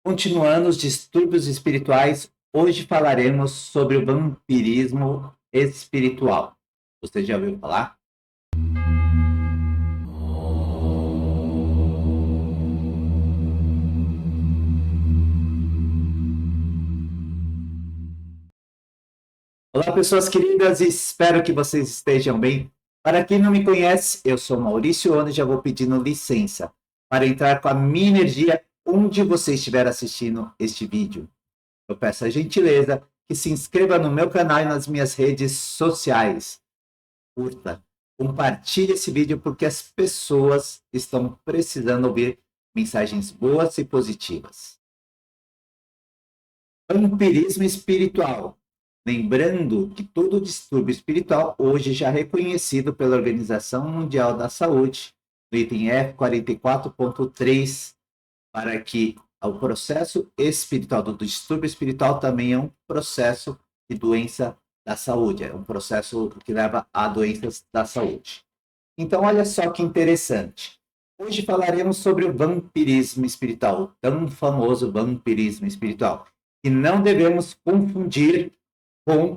Continuando os distúrbios espirituais, hoje falaremos sobre o vampirismo espiritual. Você já ouviu falar? Olá, pessoas queridas, espero que vocês estejam bem. Para quem não me conhece, eu sou Maurício Ono e já vou pedindo licença para entrar com a minha energia onde você estiver assistindo este vídeo. Eu peço a gentileza que se inscreva no meu canal e nas minhas redes sociais. Curta, compartilhe esse vídeo porque as pessoas estão precisando ouvir mensagens boas e positivas. Vampirismo espiritual. Lembrando que todo distúrbio espiritual hoje já é reconhecido pela Organização Mundial da Saúde, no item F44.3, para que o processo espiritual do distúrbio espiritual também é um processo de doença da saúde, é um processo que leva a doenças da saúde. Então, olha só que interessante. Hoje falaremos sobre o vampirismo espiritual, o tão famoso vampirismo espiritual, e não devemos confundir com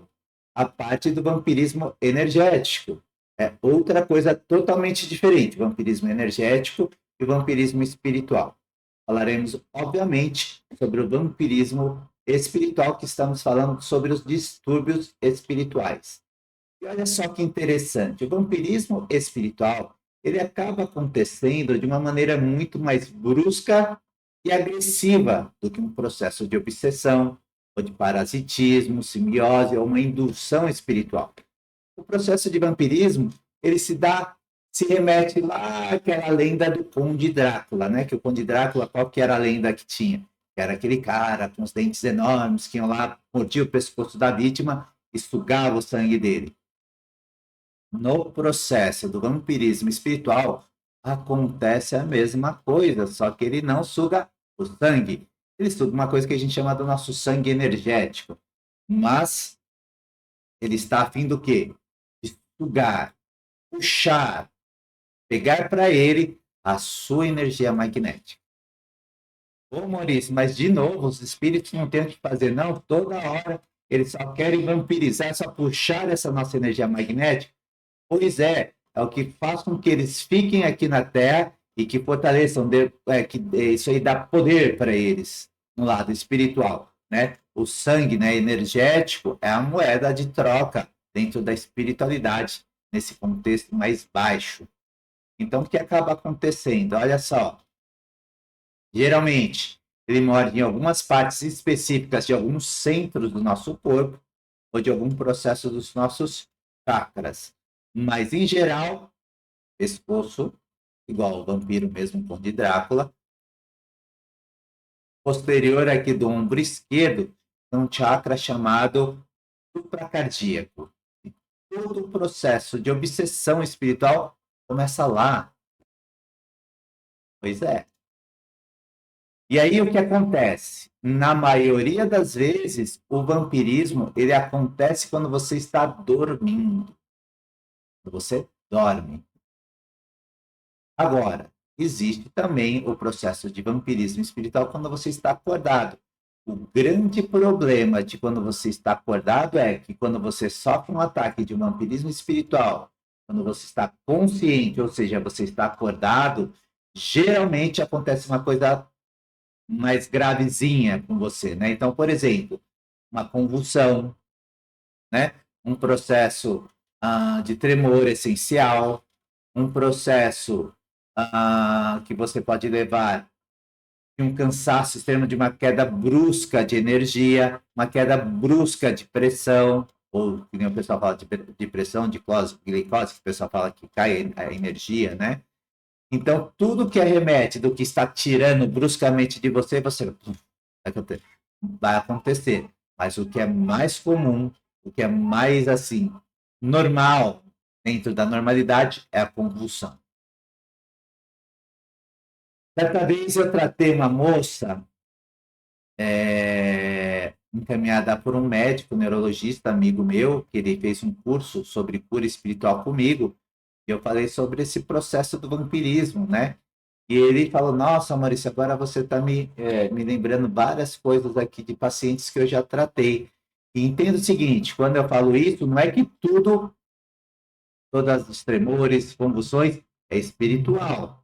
a parte do vampirismo energético. É outra coisa totalmente diferente, vampirismo energético e vampirismo espiritual. Falaremos, obviamente, sobre o vampirismo espiritual, que estamos falando sobre os distúrbios espirituais. E olha só que interessante, o vampirismo espiritual, ele acaba acontecendo de uma maneira muito mais brusca e agressiva do que um processo de obsessão, ou de parasitismo, simbiose, ou uma indução espiritual. O processo de vampirismo, ele se remete lá àquela lenda do Conde Drácula, né? Que o Conde Drácula, qual que era a lenda que tinha? Que era aquele cara com os dentes enormes, que iam lá, mordia o pescoço da vítima e sugava o sangue dele. No processo do vampirismo espiritual, acontece a mesma coisa, só que ele não suga o sangue. Ele suga uma coisa que a gente chama do nosso sangue energético. Mas ele está a fim do quê? De sugar, puxar, pegar para ele a sua energia magnética. Ô Maurício, mas de novo, os espíritos não têm o que fazer, não. Toda hora eles só querem vampirizar, só puxar essa nossa energia magnética. Pois é o que faz com que eles fiquem aqui na Terra e que fortaleçam, que isso aí dá poder para eles no lado espiritual, né? O sangue, né, energético é a moeda de troca dentro da espiritualidade, nesse contexto mais baixo. Então, o que acaba acontecendo? Olha só, geralmente ele morde em algumas partes específicas de alguns centros do nosso corpo ou de algum processo dos nossos chakras. Mas, em geral, pescoço, igual o vampiro mesmo, com de Drácula. Posterior aqui do ombro esquerdo, é um chakra chamado supracardíaco. E todo o processo de obsessão espiritual começa lá. Pois é. E aí o que acontece? Na maioria das vezes, o vampirismo ele acontece quando você está dormindo. Você dorme. Agora, existe também o processo de vampirismo espiritual quando você está acordado. O grande problema de quando você está acordado é que quando você sofre um ataque de vampirismo espiritual, quando você está consciente, ou seja, você está acordado, geralmente acontece uma coisa mais gravezinha com você, né? Então, por exemplo, uma convulsão, né? Um processo de tremor essencial, um processo que você pode levar de um cansaço extremo, de uma queda brusca de energia, uma queda brusca de pressão, ou que nem o pessoal fala de pressão, de glicose, que o pessoal fala que cai a energia, né? Então, tudo que arremete do que está tirando bruscamente de você, você vai acontecer. Mas o que é mais comum, o que é mais assim, normal, dentro da normalidade, é a convulsão. Certa vez eu tratei uma moça encaminhada por um médico neurologista, amigo meu, que ele fez um curso sobre cura espiritual comigo, e eu falei sobre esse processo do vampirismo, né? E ele falou, nossa, Maurício, agora você está me lembrando várias coisas aqui de pacientes que eu já tratei. E entenda o seguinte, quando eu falo isso, não é que todos os tremores, convulsões, é espiritual.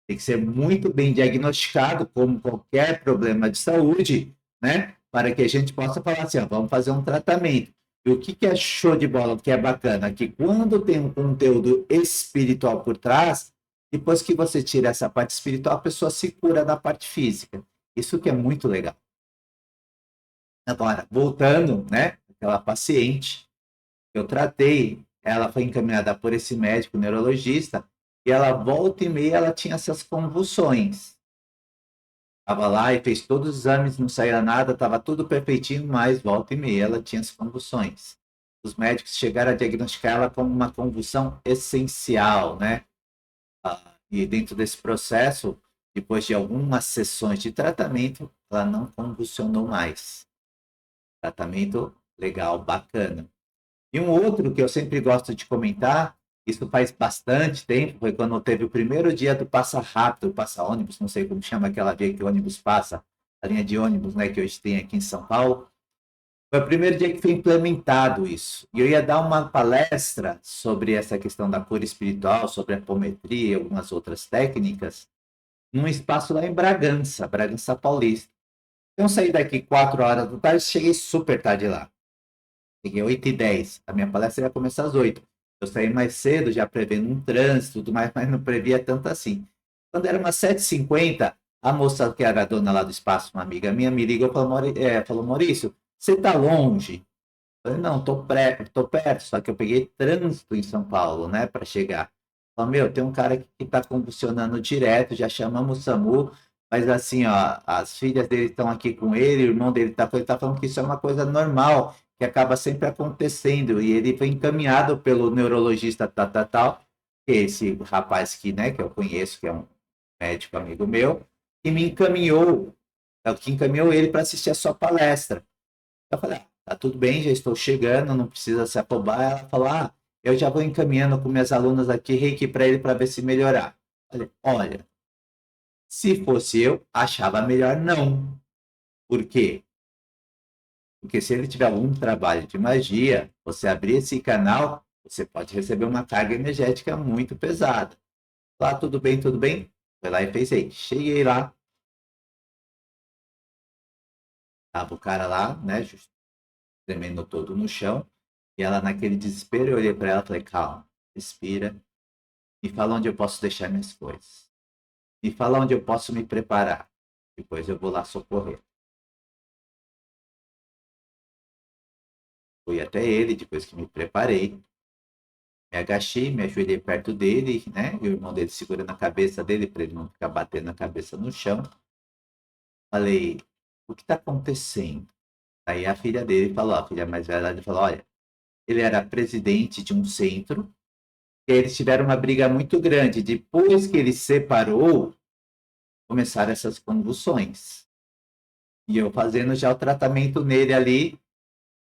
Tem que ser muito bem diagnosticado, como qualquer problema de saúde, né? Para que a gente possa falar assim, ó, vamos fazer um tratamento. E o que é show de bola, o que é bacana? Que quando tem um conteúdo espiritual por trás, depois que você tira essa parte espiritual, a pessoa se cura da parte física. Isso que é muito legal. Agora, voltando, né? Aquela paciente que eu tratei, ela foi encaminhada por esse médico neurologista e ela volta e meia ela tinha essas convulsões. Estava lá e fez todos os exames, não saía nada, estava tudo perfeitinho, mas volta e meia ela tinha as convulsões. Os médicos chegaram a diagnosticar ela como uma convulsão essencial, né? E dentro desse processo, depois de algumas sessões de tratamento, ela não convulsionou mais. Tratamento legal, bacana. E um outro que eu sempre gosto de comentar, isso faz bastante tempo, foi quando teve o primeiro dia do Passa Rápido, Passa Ônibus, não sei como chama aquela via que o ônibus passa, a linha de ônibus, né, que hoje tem aqui em São Paulo. Foi o primeiro dia que foi implementado isso. E eu ia dar uma palestra sobre essa questão da cura espiritual, sobre a apometria e algumas outras técnicas, num espaço lá em Bragança, Bragança Paulista. Então, eu saí daqui 4 horas da tarde, cheguei super tarde lá. Cheguei 8h10. A minha palestra ia começar às 8. Eu saí mais cedo, já prevendo um trânsito, tudo mais, mas não previa tanto assim. Quando era umas 7h50, a moça que era a dona lá do espaço, uma amiga minha, me ligou e falou, Maurício, você está longe? Eu falei, não, tô perto, só que eu peguei trânsito em São Paulo, né, para chegar. Falei, meu, tem um cara que está convulsionando direto, já chamamos o SAMU, mas assim, ó, as filhas dele estão aqui com ele, o irmão dele ele tá falando que isso é uma coisa normal, que acaba sempre acontecendo, e ele foi encaminhado pelo neurologista tal, esse rapaz que, né, que eu conheço, que é um médico amigo meu, que me encaminhou, é o que encaminhou ele para assistir a sua palestra. Eu falei, tá tudo bem, já estou chegando, não precisa se afobar. Ela falou, eu já vou encaminhando com minhas alunas aqui, reiki para ele para ver se melhorar. Eu falei, olha, se fosse eu, achava melhor não. Por quê? Porque se ele tiver algum trabalho de magia, você abrir esse canal, você pode receber uma carga energética muito pesada. Lá, tudo bem, tudo bem? Foi lá e fez reiki. Cheguei lá, tava o cara lá, né, tremendo todo no chão. E ela, naquele desespero, eu olhei para ela e falei: calma, respira. Me fala onde eu posso deixar minhas coisas. Me fala onde eu posso me preparar. Depois eu vou lá socorrer. Fui até ele, depois que me preparei. Me agachei, me ajoelhei perto dele, né? E o irmão dele segurando a cabeça dele para ele não ficar batendo a cabeça no chão. Falei: o que está acontecendo? Aí a filha dele falou: a filha mais velha dele falou: olha, ele era presidente de um centro. E aí eles tiveram uma briga muito grande. Depois que ele separou, começaram essas convulsões. E eu fazendo já o tratamento nele ali,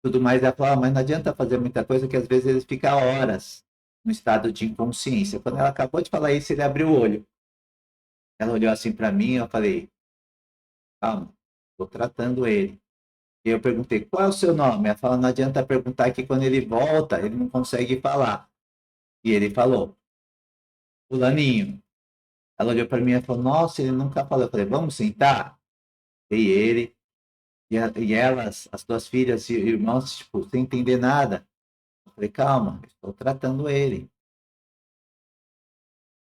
tudo mais, ela falou, mas não adianta fazer muita coisa, que às vezes ele fica horas no estado de inconsciência. Quando ela acabou de falar isso, ele abriu o olho. Ela olhou assim para mim, eu falei, calma, estou tratando ele. E eu perguntei, qual é o seu nome? Ela falou, não adianta perguntar que quando ele volta, ele não consegue falar. E ele falou, fulaninho. Ela olhou para mim e falou, nossa, ele nunca falou. Eu falei, vamos sentar? E ele, e elas, as duas filhas e irmãos, tipo, sem entender nada. Eu falei, calma, estou tratando ele.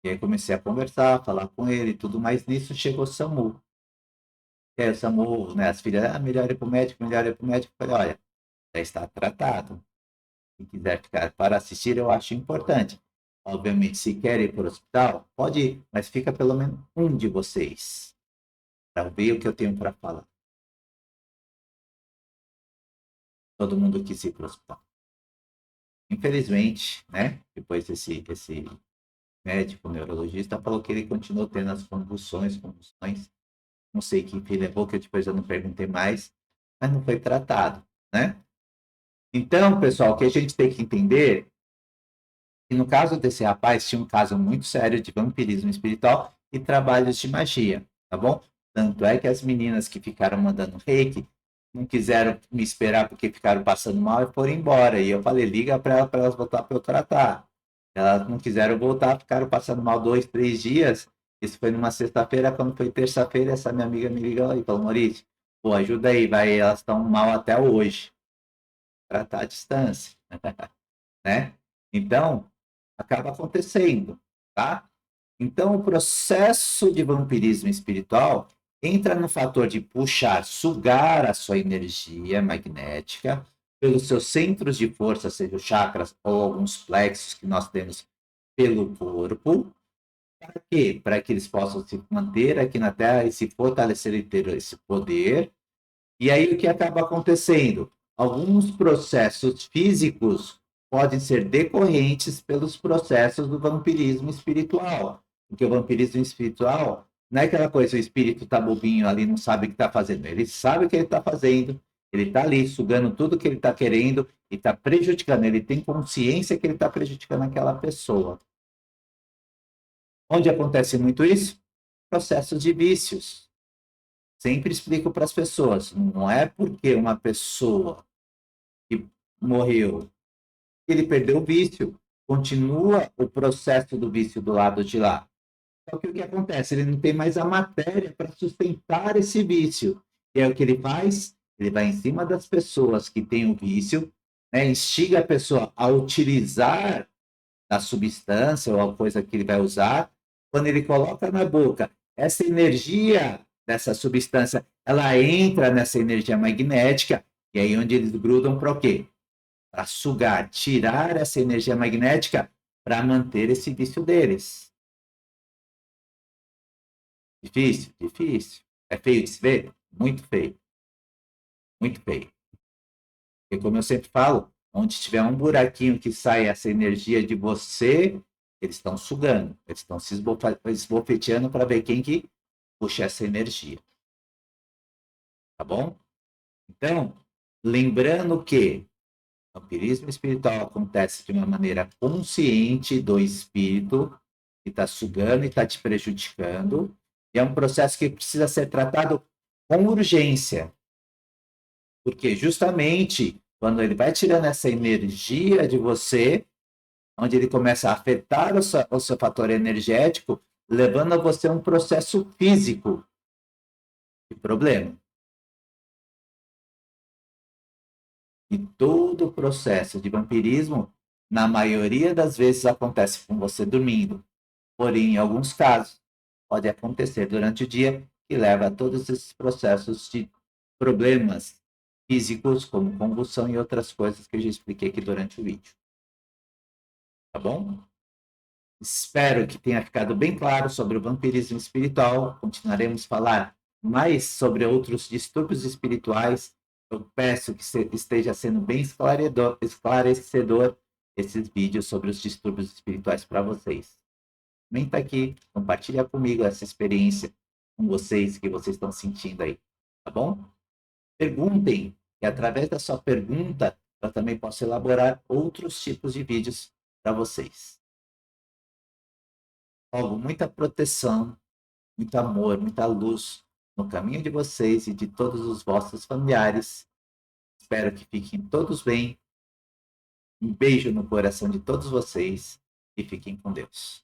E aí comecei a conversar, a falar com ele e tudo mais. Nisso chegou o SAMU. E aí o SAMU, né, as filhas, melhor ir para o médico, melhor ir para o médico. Eu falei, olha, já está tratado. Se quiser ficar para assistir, eu acho importante. Obviamente, se quer ir para o hospital, pode ir, mas fica pelo menos um de vocês para ver o que eu tenho para falar. Todo mundo quis ir para o hospital. Infelizmente, né, depois esse médico neurologista falou que ele continuou tendo as convulsões. Não sei que fim levou, que depois eu não perguntei mais, mas não foi tratado, né? Então, pessoal, o que a gente tem que entender, que no caso desse rapaz tinha um caso muito sério de vampirismo espiritual, e trabalhos de magia, tá bom? Tanto é que as meninas que ficaram mandando reiki não quiseram me esperar porque ficaram passando mal e foram embora. E eu falei, liga para ela, para elas voltar para eu tratar. Elas não quiseram voltar, ficaram passando mal 2, 3 dias. Isso foi numa sexta-feira, quando foi terça-feira, essa minha amiga me ligou e falou, Maurício, pô, ajuda aí, vai, elas estão mal até hoje. Tratar à distância, né? Então, acaba acontecendo, tá? Então, o processo de vampirismo espiritual entra no fator de puxar, sugar a sua energia magnética pelos seus centros de força, seja os chakras ou alguns plexos que nós temos pelo corpo. Para quê? Para que eles possam se manter aqui na Terra e se fortalecer e ter esse poder. E aí o que acaba acontecendo? Alguns processos físicos podem ser decorrentes pelos processos do vampirismo espiritual. Porque o vampirismo espiritual não é aquela coisa, o espírito está bobinho ali, não sabe o que está fazendo. Ele sabe o que ele está fazendo, ele está ali sugando tudo que ele está querendo e está prejudicando. Ele tem consciência que ele está prejudicando aquela pessoa. Onde acontece muito isso? Processos de vícios. Sempre explico para as pessoas, não é porque uma pessoa que morreu, ele perdeu o vício, continua o processo do vício do lado de lá. Só que o que acontece? Ele não tem mais a matéria para sustentar esse vício. E aí o que ele faz? Ele vai em cima das pessoas que têm o vício, né? Instiga a pessoa a utilizar a substância ou a coisa que ele vai usar. Quando ele coloca na boca, essa energia dessa substância, ela entra nessa energia magnética, e aí onde eles grudam para o quê? Para sugar, tirar essa energia magnética para manter esse vício deles. Difícil? Difícil. É feio de se ver? Muito feio. Muito feio. Porque, como eu sempre falo, onde tiver um buraquinho que sai essa energia de você, eles estão sugando, eles estão se esbofeteando para ver quem que puxa essa energia. Tá bom? Então, lembrando que o vampirismo espiritual acontece de uma maneira consciente do espírito que está sugando e está te prejudicando. E é um processo que precisa ser tratado com urgência. Porque justamente quando ele vai tirando essa energia de você, onde ele começa a afetar o seu fator energético, levando a você a um processo físico de problema. E todo o processo de vampirismo, na maioria das vezes, acontece com você dormindo. Porém, em alguns casos, pode acontecer durante o dia, que leva a todos esses processos de problemas físicos, como convulsão e outras coisas que eu já expliquei aqui durante o vídeo. Tá bom? Espero que tenha ficado bem claro sobre o vampirismo espiritual. Continuaremos a falar mais sobre outros distúrbios espirituais. Eu peço que esteja sendo bem esclarecedor esses vídeos sobre os distúrbios espirituais para vocês. Comenta aqui, compartilha comigo essa experiência com vocês que vocês estão sentindo aí, tá bom? Perguntem, e através da sua pergunta eu também posso elaborar outros tipos de vídeos para vocês. Logo, muita proteção, muito amor, muita luz no caminho de vocês e de todos os vossos familiares. Espero que fiquem todos bem. Um beijo no coração de todos vocês e fiquem com Deus.